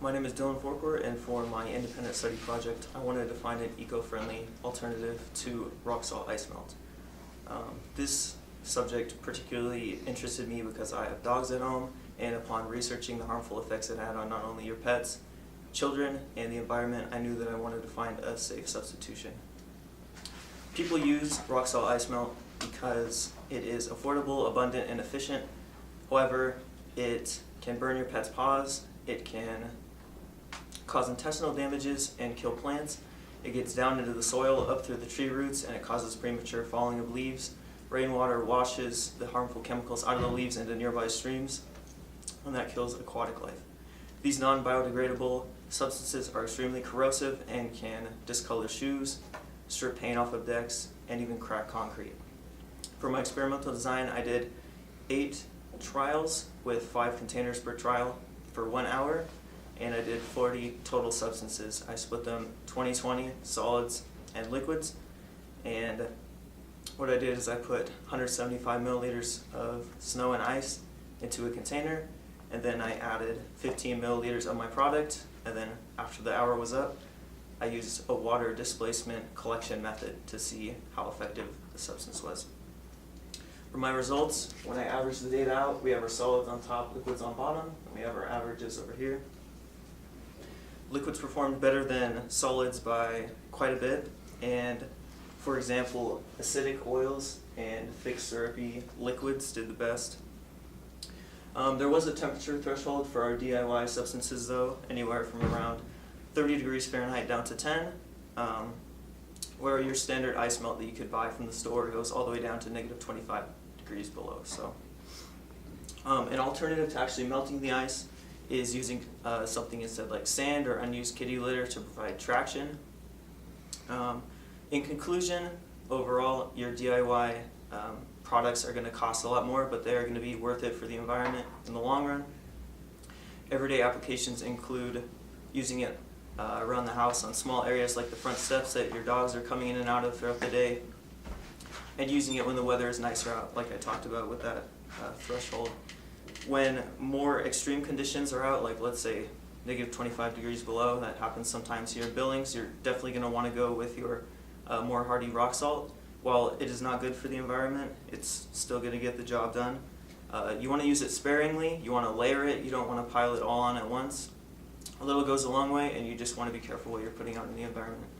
My name is Forquer, and for my independent study project, I wanted to find an eco-friendly alternative to rock salt ice melt. This subject particularly interested me because I have dogs at home, and upon researching the harmful effects it had on not only your pets, children, and the environment, I knew that I wanted to find a safe substitution. People use rock salt ice melt because it is affordable, abundant, and efficient. However, it can burn your pet's paws, it can cause intestinal damages and kill plants. It gets down into the soil up through the tree roots, and it causes premature falling of leaves. Rainwater washes the harmful chemicals out of the leaves into nearby streams, and that kills aquatic life. These non-biodegradable substances are extremely corrosive and can discolor shoes, strip paint off of decks, and even crack concrete. For my experimental design, I did 8 trials with 5 containers per trial for 1 hour, and I did 40 total substances. I split them 20-20, solids and liquids, and what I did is I put 175 milliliters of snow and ice into a container, and then I added 15 milliliters of my product, and then after the hour was up, I used a water displacement collection method to see how effective the substance was. For my results, when I average the data out, we have our solids on top, liquids on bottom, and we have our averages over here. Liquids performed better than solids by quite a bit, and for example, acidic oils and thick syrupy liquids did the best. There was a temperature threshold for our DIY substances though, anywhere from around 30 degrees Fahrenheit down to 10, where your standard ice melt that you could buy from the store goes all the way down to negative 25 degrees below. So, an alternative to actually melting the ice is using something instead like sand or unused kitty litter to provide traction. In conclusion, overall, your DIY products are going to cost a lot more, but they are going to be worth it for the environment in the long run. Everyday applications include using it around the house on small areas like the front steps that your dogs are coming in and out of throughout the day, and using it when the weather is nicer out, like I talked about with that threshold. When more extreme conditions are out, like let's say negative 25 degrees below, that happens sometimes here in Billings, you're definitely going to want to go with your more hardy rock salt. While it is not good for the environment, it's still going to get the job done. You want to use it sparingly, you want to layer it, you don't want to pile it all on at once. A little goes a long way, and you just want to be careful what you're putting out in the environment.